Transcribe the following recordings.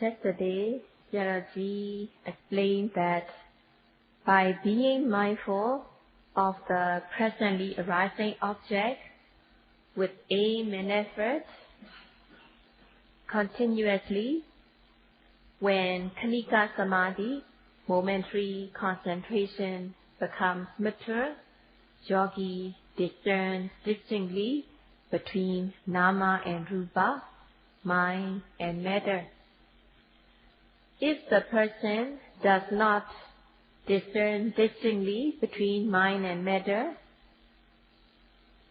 Yesterday, Sayadaw explained that by being mindful of the presently arising object with aim and effort continuously, when Khanika Samadhi, momentary concentration, becomes mature, yogi discerns distinctly between nama and rupa, mind and matter. If the person does not discern distinctly between mind and matter,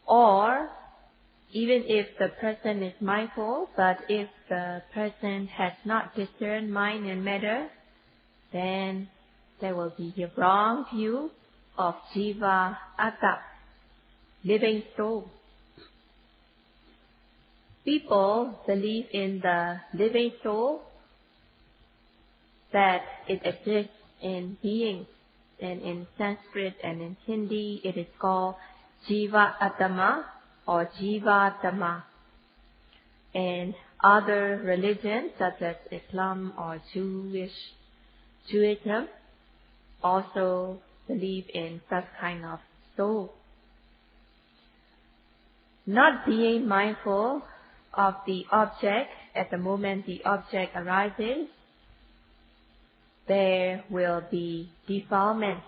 or even if the person is mindful, but if the person has not discerned mind and matter, then there will be a wrong view of Jiva Atta, living soul. People believe in the living soul, that it exists in beings, and in Sanskrit and in Hindi it is called Jiva Atama or Jiva Dhamma. And other religions such as Islam or Judaism also believe in such kind of soul. Not being mindful of the object at the moment the object arises, there will be defilement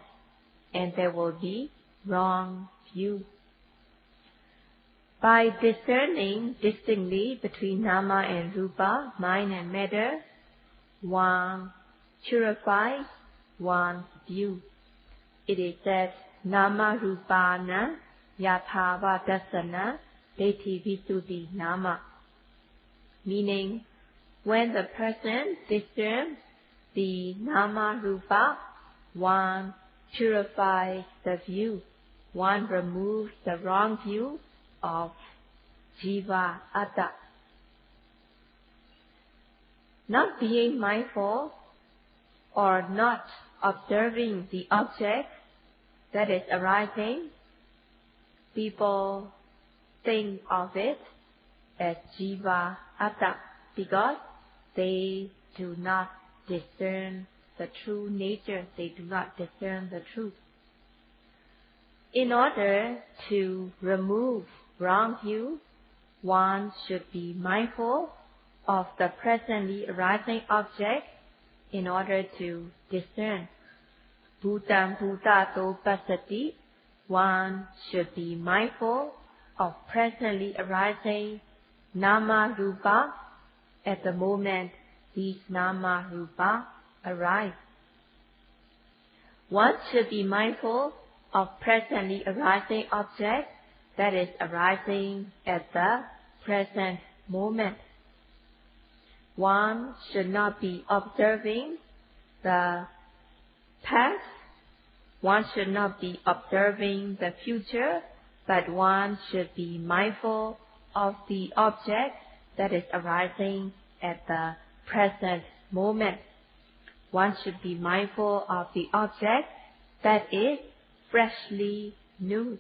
and there will be wrong view. By discerning distinctly between nama and rupa, mind and matter, one purifies one's view. It is said, nama rupana yathavadasana deti visuddhi nama, meaning when the person discerns the nama rupa, one purifies the view, one removes the wrong view of Jiva Atta. Not being mindful or not observing the object that is arising, people think of it as Jiva Atta because they do not discern the true nature, they do not discern the truth. In order to remove wrong view, one should be mindful of the presently arising object in order to discern. Bhutam bhutato passati, one should be mindful of presently arising nama rupa at the moment these nama rupa arise. One should be mindful of presently arising object that is arising at the present moment. One should not be observing the past, one should not be observing the future, but one should be mindful of the object that is arising at the present moment. One should be mindful of the object that is freshly new.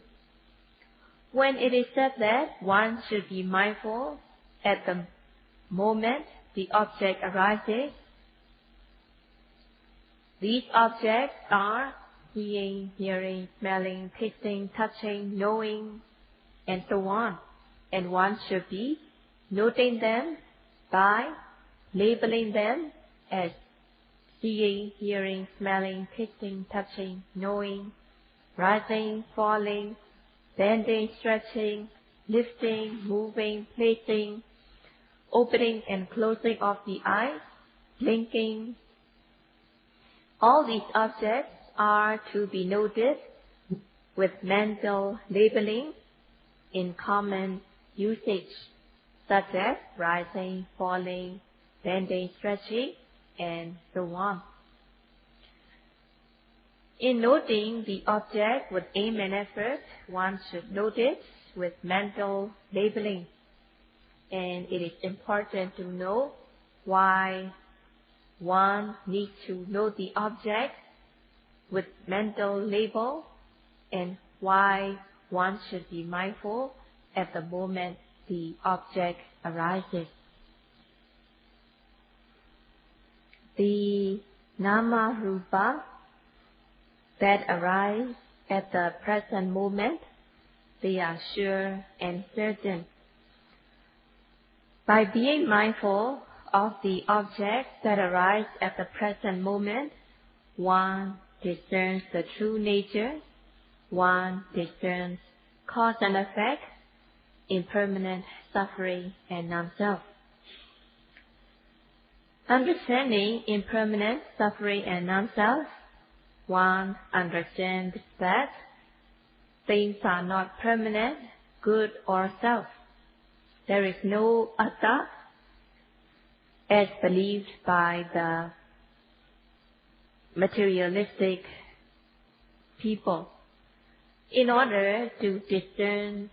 When it is said that one should be mindful at the moment the object arises, these objects are seeing, hearing, smelling, tasting, touching, knowing, and so on. And one should be noting them by labeling them as seeing, hearing, smelling, tasting, touching, knowing, rising, falling, bending, stretching, lifting, moving, placing, opening and closing of the eyes, blinking. All these objects are to be noted with mental labeling in common usage, such as rising, falling, bending, stretching, and so on. In noting the object with aim and effort, one should note it with mental labeling. And it is important to know why one needs to note the object with mental label and why one should be mindful at the moment the object arises. the nama rupa that arise at the present moment, they are sure and certain. By being mindful of the objects that arise at the present moment, one discerns the true nature, one discerns cause and effect, impermanent suffering and non-self. Understanding impermanent suffering and non-self, one understands that things are not permanent, good or self. There is no Atta as believed by the materialistic people. In order to discern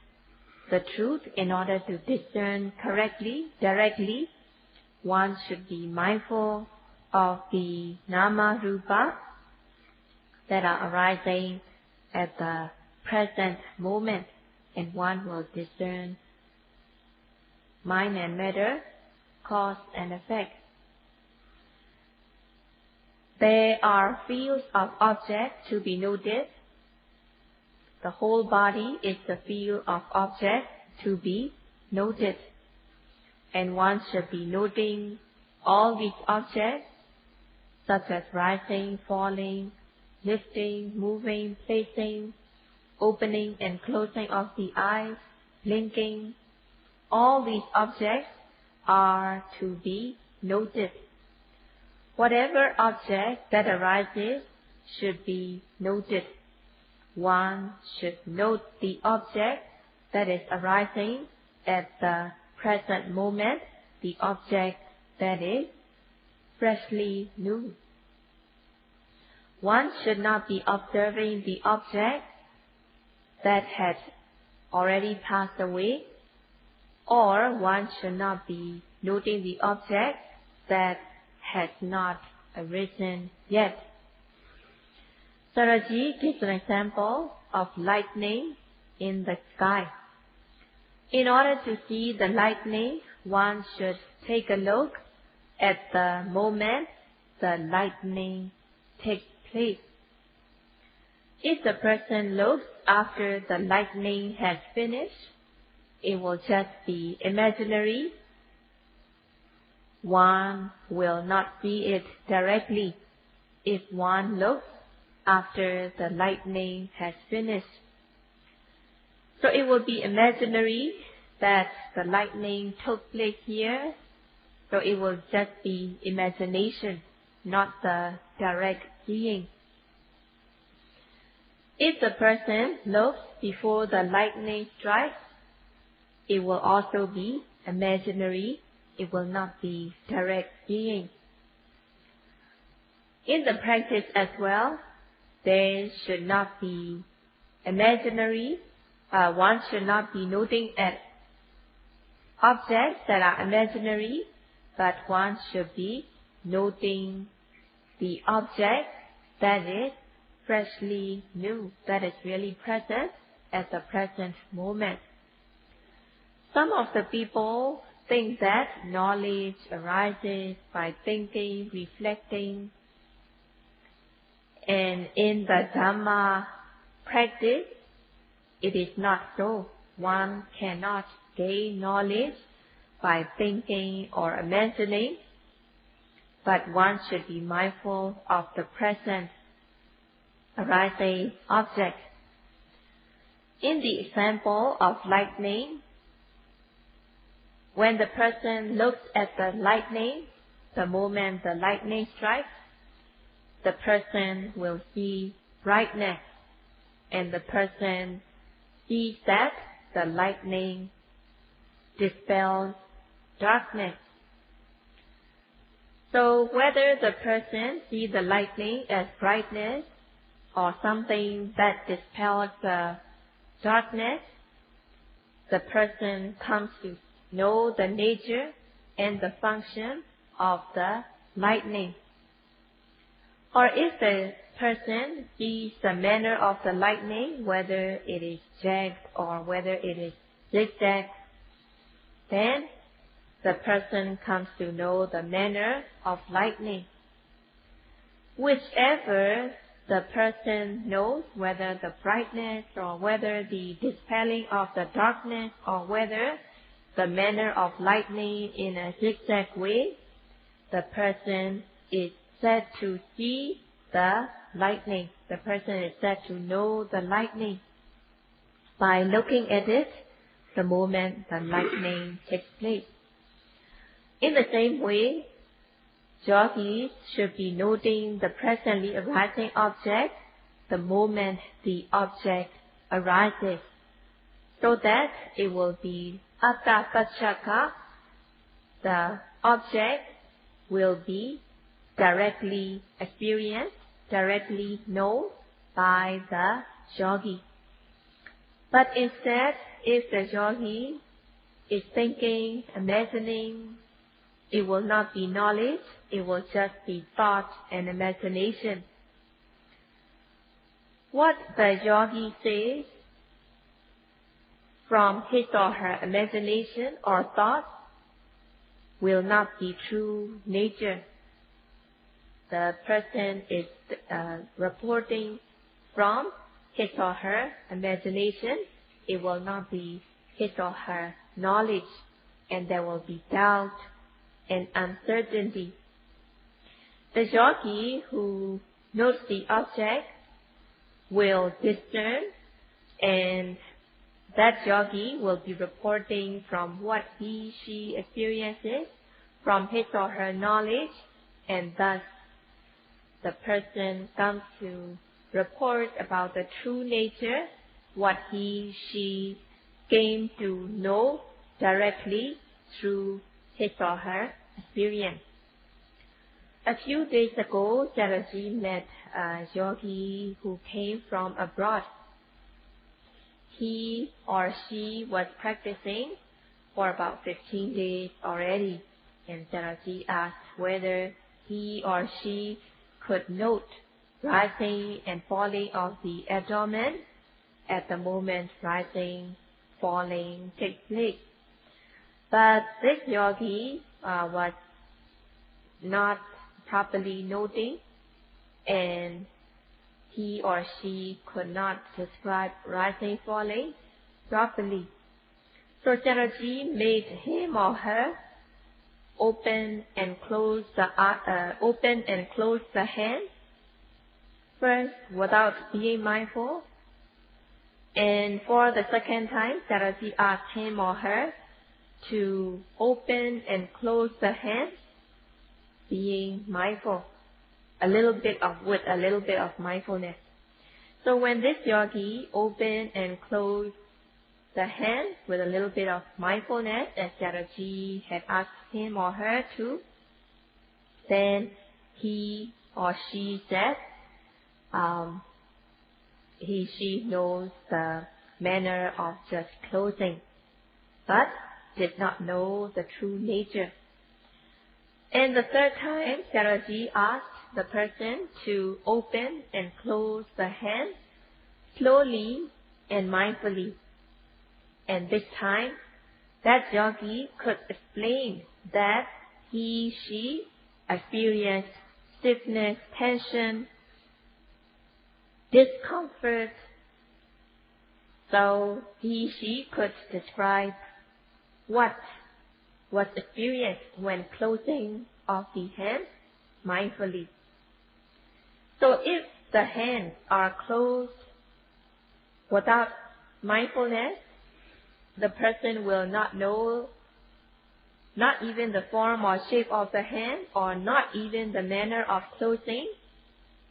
the truth, in order to discern correctly, directly, one should be mindful of the nama rupa that are arising at the present moment, and one will discern mind and matter, cause and effect. There are fields of objects to be noted. The whole body is the field of objects to be noted, and one should be noting all these objects, such as rising, falling, lifting, moving, placing, opening and closing of the eyes, blinking. All these objects are to be noted. Whatever object that arises should be noted. One should note the object that is arising at the present moment, the object that is freshly new. One should not be observing the object that had already passed away, or one should not be noting the object that has not arisen yet. Saraji gives an example of lightning in the sky. In order to see the lightning, one should take a look at the moment the lightning takes place. If the person looks after the lightning has finished, it will just be imaginary. One will not see it directly if one looks after the lightning has finished. So it will be imaginary that the lightning took place here, so it will just be imagination, not the direct seeing. If the person looks before the lightning strikes, it will also be imaginary, it will not be direct seeing. In the practice as well, there should not be imaginary, one should not be noting at objects that are imaginary, but one should be noting the object that is freshly new, that is really present at the present moment. Some of the people think that knowledge arises by thinking, reflecting, and in the Dhamma practice, it is not so. One cannot gain knowledge by thinking or imagining, but one should be mindful of the present arising object. In the example of lightning, when the person looks at the lightning, the moment the lightning strikes, the person will see brightness, and the person sees that the lightning dispels darkness. So whether the person sees the lightning as brightness or something that dispels the darkness, the person comes to know the nature and the function of the lightning. Or if the person sees the manner of the lightning, whether it is jagged or whether it is zigzag, then the person comes to know the manner of lightning. whichever the person knows, whether the brightness or whether the dispelling of the darkness or whether the manner of lightning in a zigzag way, the person is said to see the lightning. The person is said to know the lightning. By looking at it, the moment the lightning takes place. In the same way, yogis should be noting the presently arising object the moment the object arises, so that it will be Atta Pachaka. The object will be directly experienced, directly known by the yogi. But instead, if the yogi is thinking, imagining, it will not be knowledge, it will just be thought and imagination. What the yogi says from his or her imagination or thought will not be true nature. The person is reporting from his or her imagination, it will not be his or her knowledge, and there will be doubt and uncertainty. The yogi who knows the object will discern, and that yogi will be reporting from what she experiences, from his or her knowledge, and thus the person comes to report about the true nature, what she came to know directly through his or her experience. A few days ago, Jaraji met a yogi who came from abroad. He or she was practicing for about 15 days already, and Jaraji asked whether he or she could note rising and falling of the abdomen at the moment rising, falling takes place. But this yogi was not properly noting, and he or she could not describe rising, falling properly. So Jaraji made him or her open and close the hand first without being mindful, and for the second time, Jaraji asked him or her to open and close the hand, being mindful, with a little bit of mindfulness. So when this yogi opened and closed the hand with a little bit of mindfulness, as Jaraji had asked him or her to, then he or she said, she knows the manner of just closing, but did not know the true nature. And the third time, Jaraji asked the person to open and close the hand slowly and mindfully. And this time, that yogi could explain that she experienced stiffness, tension, discomfort. So she could describe what was experienced when closing of the hand mindfully. So if the hands are closed without mindfulness, the person will not know not even the form or shape of the hand, or not even the manner of closing,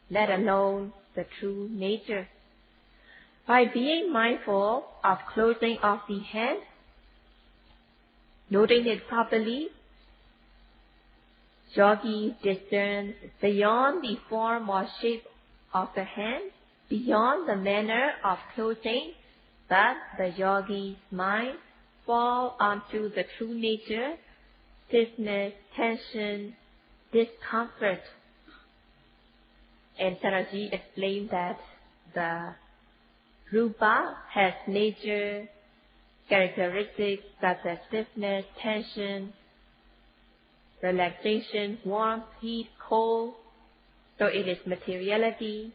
let alone the true nature. By being mindful of closing of the hand, noting it properly, yogi discerns beyond the form or shape of the hand, beyond the manner of closing, that the yogi's mind fall onto the true nature, stiffness, tension, discomfort. And Jaraji explained that the rupa has nature, characteristics such as stiffness, tension, relaxation, warmth, heat, cold, So it is materiality,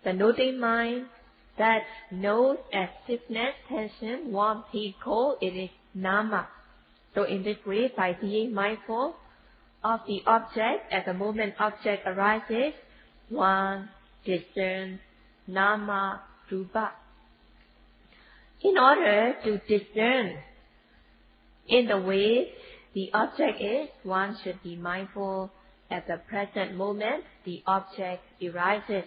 the noting mind that knows as stiffness, tension, warmth, heat, cold, it is nama. So in this way, by being mindful of the object, at the moment object arises, one discerns nama, rupa. In order to discern in the way the object is, one should be mindful at the present moment the object arises.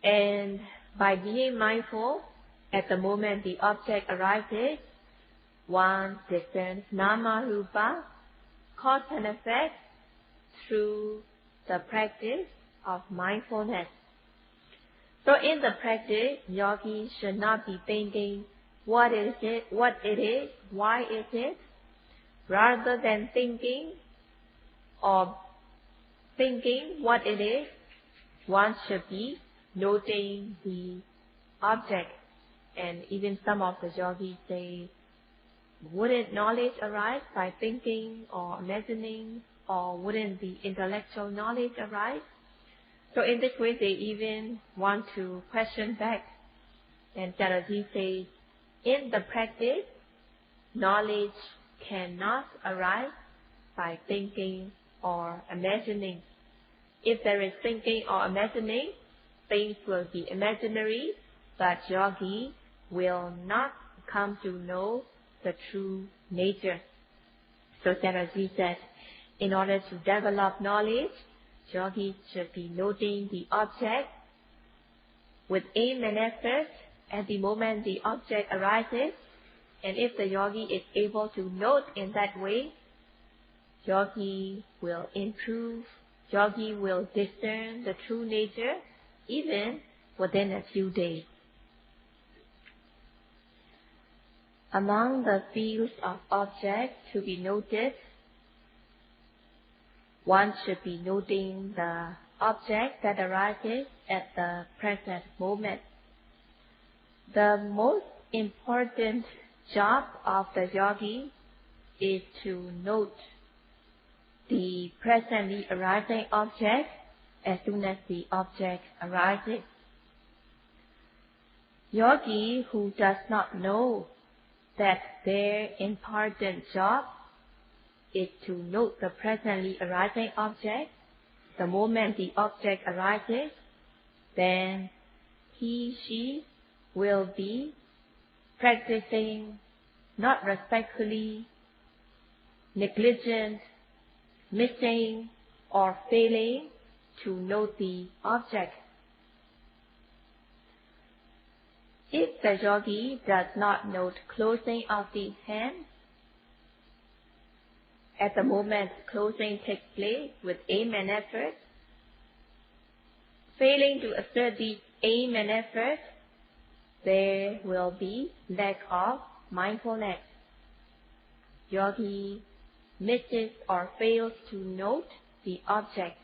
And by being mindful at the moment the object arises, one discerns nama, rupa, cause and effect through the practice of mindfulness. So in the practice, yogi should not be thinking what it is, why is it, rather than thinking what it is, one should be noting the object. And even some of the yogis say, wouldn't knowledge arise by thinking or imagining, or wouldn't the intellectual knowledge arise? So in this way, they even want to question back. And Sayadaw says, in the practice, knowledge cannot arise by thinking or imagining. If there is thinking or imagining, things will be imaginary, but yogi will not come to know the true nature. So Sayadaw said, in order to develop knowledge, yogi should be noting the object with aim and effort at the moment the object arises. And if the yogi is able to note in that way, yogi will improve, yogi will discern the true nature even within a few days. Among the fields of objects to be noted, one should be noting the object that arises at the present moment. The most important job of the yogi is to note the presently arising object as soon as the object arises. Yogi who does not know that their important job is to note the presently arising object the moment the object arises, then she will be practicing not respectfully, negligent, missing or failing to note the object. If the yogi does not note closing of the hand, at the moment closing takes place with aim and effort, failing to assert the aim and effort, there will be lack of mindfulness. Yogi misses or fails to note the object.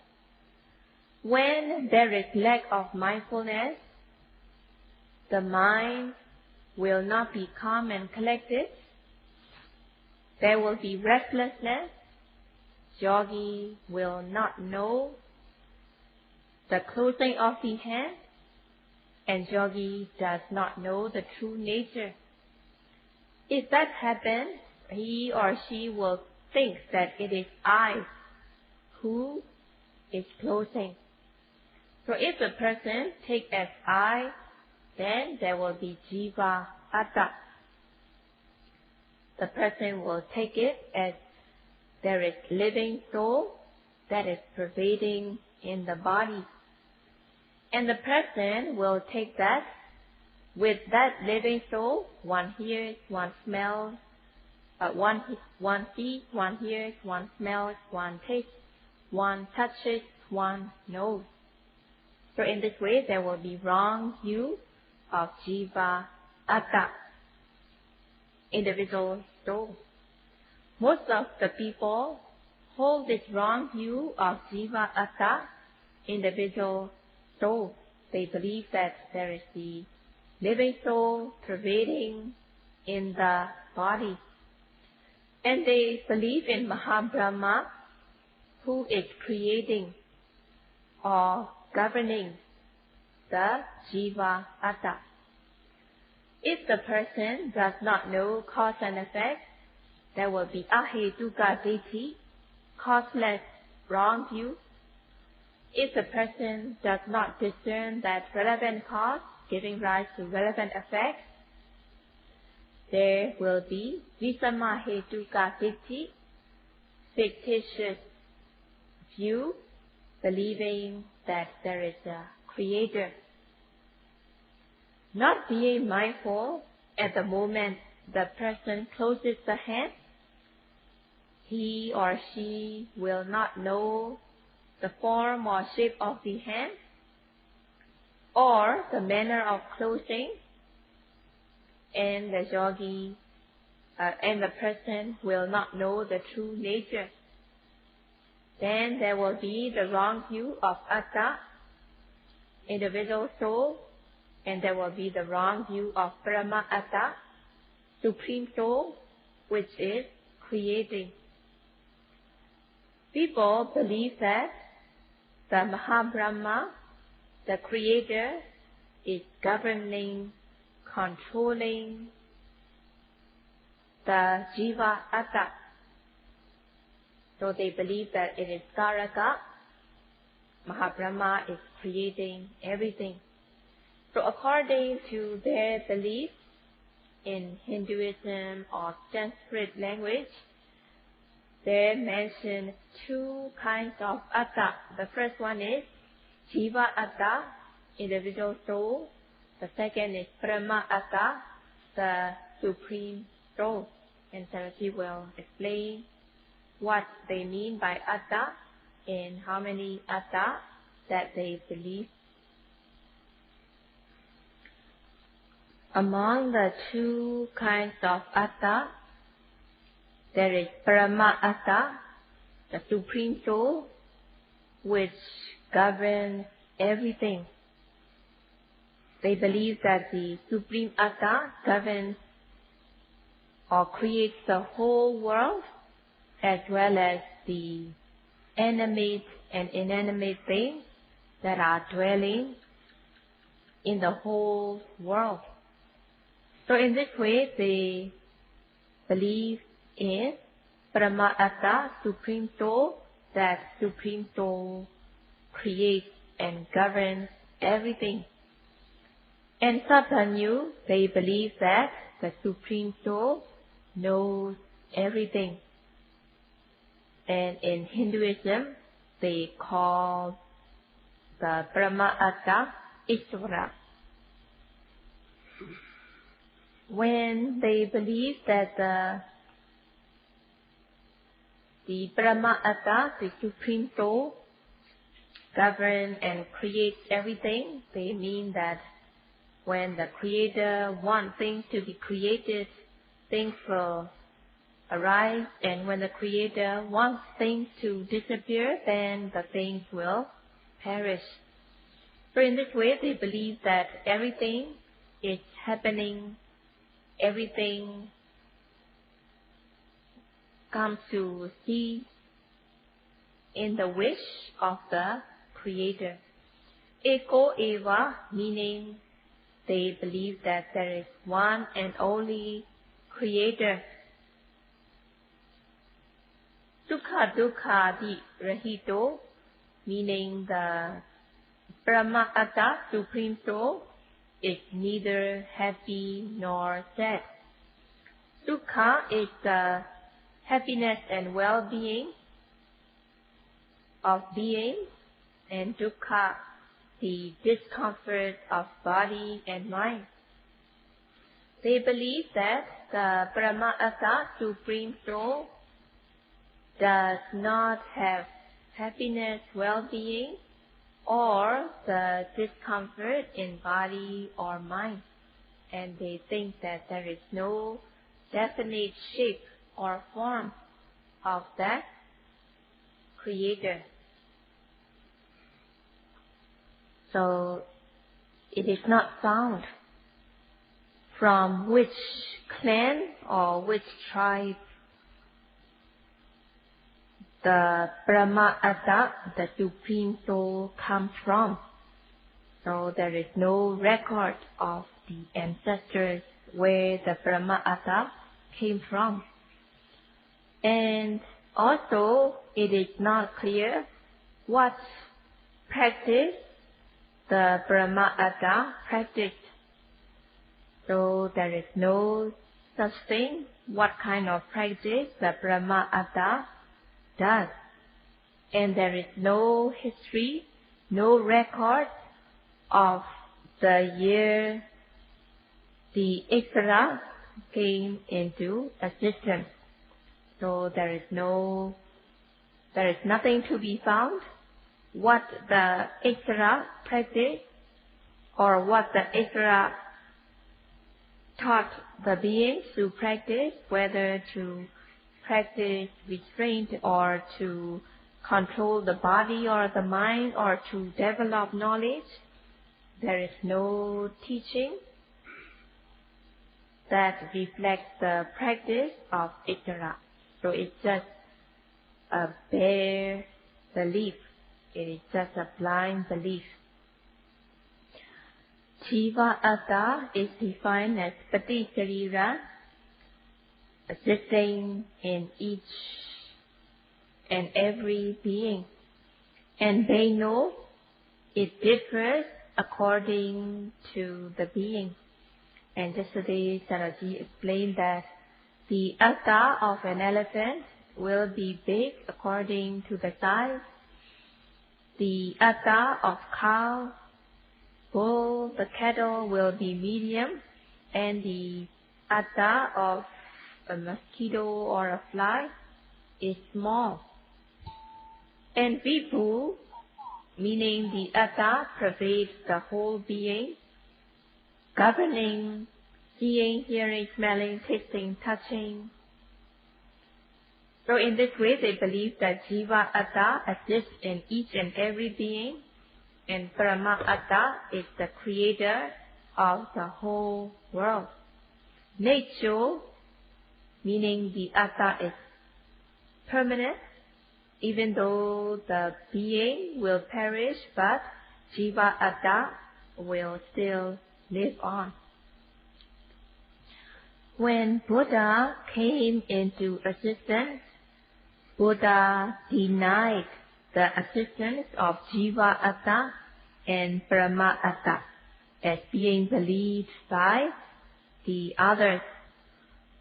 When there is lack of mindfulness, the mind will not be calm and collected. There will be restlessness. Yogi will not know the closing of the hand, and yogi does not know the true nature. If that happens, he or she will think that it is I who is closing. So if the person takes as I, then there will be jiva, atta. The person will take it as there is living soul that is pervading in the body. And the person will take that with that living soul, one hears, one smells, one sees, one hears, one smells, one tastes, one touches, one knows. So in this way, there will be wrong view of jiva, atta, individual soul. Most of the people hold this wrong view of jiva, atta, individual soul. They believe that there is the living soul pervading in the body. And they believe in Mahabrahma, who is creating or governing the jiva atta. If the person does not know cause and effect, there will be ahetuka ditti, causeless wrong view. If the person does not discern that relevant cause giving rise to relevant effect, there will be visamahetuka ditti, fictitious view, believing that there is a creator. Not being mindful at the moment the person closes the hand, he or she will not know the form or shape of the hand or the manner of closing, and the yogi and the person will not know the true nature. Then there will be the wrong view of Atta, individual soul, and there will be the wrong view of Brahma Atta, Supreme Soul, which is creating. People believe that the Mahabrahma, the Creator, is governing, controlling the Jiva Atta. So they believe that it is Karaka. Mahabrahma is creating everything. So according to their belief in Hinduism or Sanskrit language, they mention two kinds of Atta. The first one is Jiva Atta, individual soul. The second is Brahma Atta, the Supreme Soul. And Sarati will explain what they mean by Atta and how many Atta that they believe. Among the two kinds of Atta, there is Brahma Atta, the Supreme Soul, which governs everything. They believe that the Supreme Atta governs or creates the whole world, as well as the animate and inanimate things that are dwelling in the whole world. So in this way, they believe in Brahma Atta, Supreme Soul, that Supreme Soul creates and governs everything. And Satanyu, they believe that the Supreme Soul knows everything. And in Hinduism, they call the Brahma Atta Ishvara. When they believe that the Brahma Atta, the Supreme Soul, governs and creates everything, they mean that when the Creator wants things to be created, things will arise, and when the Creator wants things to disappear, then the things will perish. So in this way, they believe that everything is happening, everything comes to cease in the wish of the Creator. Eko eva, meaning they believe that there is one and only Creator. Sukha dukkha di rahito, meaning the Brahma Atta, Supreme Soul, is neither happy nor sad. Sukha is the happiness and well-being of being, and dukkha, the discomfort of body and mind. They believe that the Brahma Atta, Supreme Soul, does not have happiness, well-being, or the discomfort in body or mind. And they think that there is no definite shape or form of that Creator. So it is not found from which clan or which tribe the Brahma Atta, the Supreme Soul, comes from. So there is no record of the ancestors where the Brahma Atta came from. And also it is not clear what practice the Brahma Atta practiced. So there is no such thing, what kind of practice the Brahma Atta does. And there is no history, no record of the year the Ikshara came into existence. So there is nothing to be found what the Ikshara practiced or what the Ikshara taught the beings to practice, whether to practice restraint or to control the body or the mind or to develop knowledge. There is no teaching that reflects the practice of Ikshara. So it's just a bare belief. It is just a blind belief. Jiva Atta is defined as Pati Sharira, existing in each and every being. And they know it differs according to the being. And yesterday Saraji explained that the Atta of an elephant will be big according to the size. The Atta of cow, bull, the cattle will be medium, and the Atta of a mosquito or a fly is small. And Vipu, meaning the Atta, pervades the whole being, governing seeing, hearing, smelling, tasting, touching. So in this way they believe that Jiva Atta exists in each and every being, and Brahma Atta is the creator of the whole world. Nature, meaning the Atta is permanent, even though the being will perish, but Jiva Atta will still live on. When Buddha came into existence, Buddha denied the existence of Jiva Atta and Brahma Atta as being believed by the others.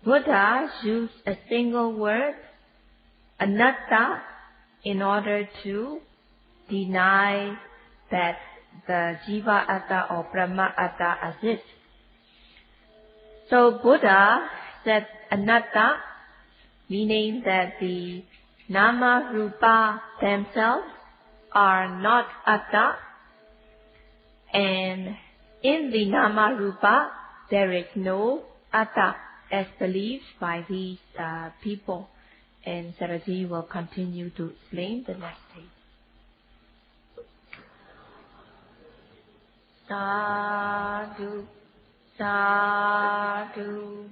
Buddha used a single word, anatta, in order to deny that the Jiva Atta or Brahma Atta exists. So Buddha said anatta, meaning that the nama rupa themselves are not atta, and in the nama rupa there is no atta as believed by these people. And Saraji will continue to explain the next page. Sadhu, sadhu.